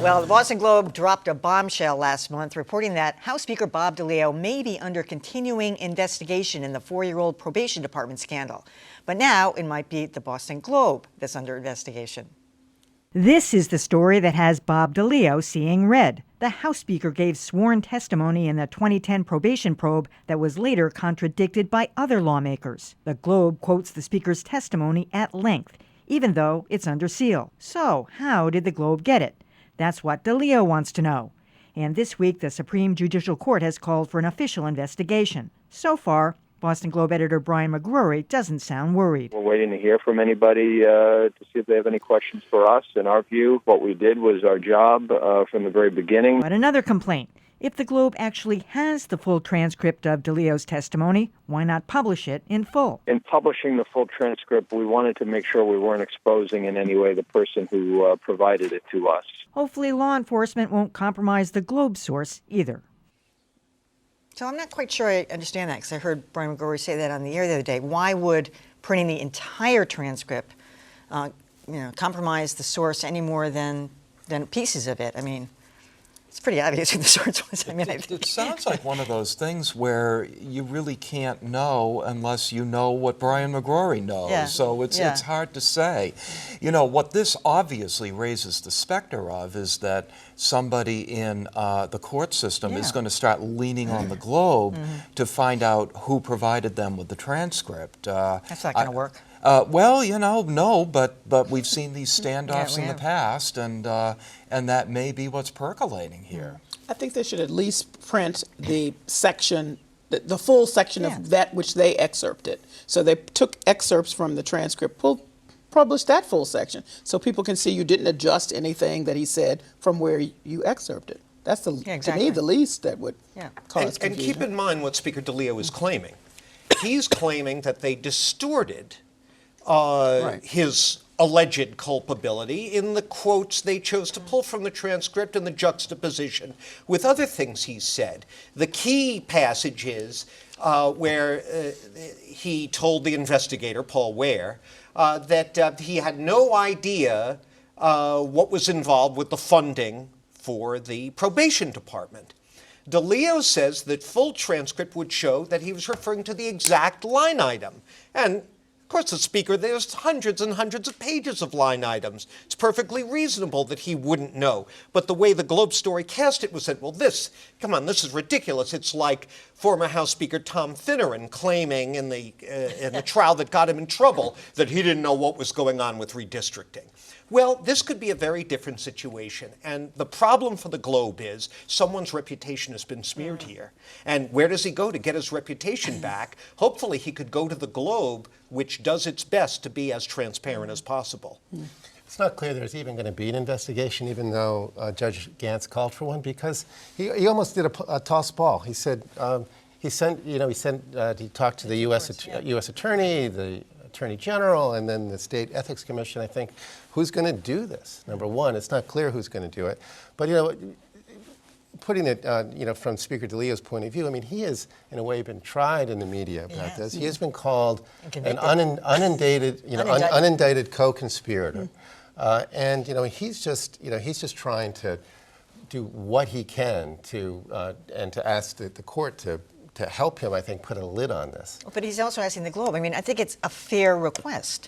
Well, the Boston Globe dropped a bombshell last month reporting that House Speaker Bob DeLeo may be under continuing investigation in the 4-year-old probation department scandal. But now it might be the Boston Globe that's under investigation. This is the story that has Bob DeLeo seeing red. The House Speaker gave sworn testimony in the 2010 probation probe that was later contradicted by other lawmakers. The Globe quotes the Speaker's testimony at length, even though it's under seal. So, how did the Globe get it? That's what DeLeo wants to know. And this week, the Supreme Judicial Court has called for an official investigation. So far, Boston Globe editor Brian McGrory doesn't sound worried. We're waiting to hear from anybody to see if they have any questions for us. In our view, what we did was our job from the very beginning. But another complaint. If the Globe actually has the full transcript of DeLeo's testimony, why not publish it in full? In publishing the full transcript, we wanted to make sure we weren't exposing in any way the person who provided it to us. Hopefully law enforcement won't compromise the Globe source either. So I'm not quite sure I understand that, because I heard Brian McGrory say that on the air the other day. Why would printing the entire transcript compromise the source any more than pieces of it? I mean, it's pretty obvious who the source was. It sounds like one of those things where you really can't know unless you know what Brian McGrory knows. Yeah. So it's hard to say. You know, what this obviously raises the specter of is that somebody in the court system is going to start leaning on the Globe to find out who provided them with the transcript. That's not going to work. Well, no, but we've seen these standoffs in the past, and that may be what's percolating here. I think they should at least print the section, the full section of that which they excerpted. So they took excerpts from the transcript, publish that full section, so people can see you didn't adjust anything that he said from where you excerpted. That's to me the least that would cause confusion. And keep in mind what Speaker DeLeo is claiming. He's claiming that they distorted his alleged culpability in the quotes they chose to pull from the transcript and the juxtaposition with other things he said. The key passage is where he told the investigator, Paul Ware, that he had no idea what was involved with the funding for the probation department. DeLeo says that full transcript would show that he was referring to the exact line item. And of course, the Speaker, there's hundreds and hundreds of pages of line items. It's perfectly reasonable that he wouldn't know. But the way the Globe story cast it was that, well, this is ridiculous. It's like former House Speaker Tom Finneran claiming in the trial that got him in trouble that he didn't know what was going on with redistricting. Well, this could be a very different situation. And the problem for the Globe is someone's reputation has been smeared here. And where does he go to get his reputation back? Hopefully he could go to the Globe, which does its best to be as transparent as possible. It's not clear there's even going to be an investigation, even though Judge Gantz called for one, because he almost did a toss ball. He said he talked to the U.S. Attorney, the Attorney General, and then the State Ethics Commission. I think, who's going to do this? Number one, it's not clear who's going to do it. But putting it from Speaker DeLeo's point of view, I mean, he has in a way been tried in the media about this. He has been called an unindicted co-conspirator, and he's just trying to do what he can and to ask the court to help him, I think, put a lid on this. But he's also asking the Globe. I mean, I think it's a fair request.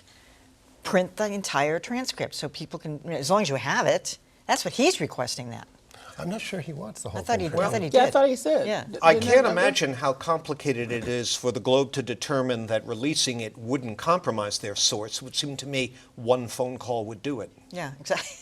Print the entire transcript so people can, as long as you have it. That's what he's requesting that. I'm not sure he wants the whole thing. I thought he did. Yeah, I thought he said. Yeah. I can't imagine how complicated it is for the Globe to determine that releasing it wouldn't compromise their source. It would seem to me one phone call would do it. Yeah, exactly.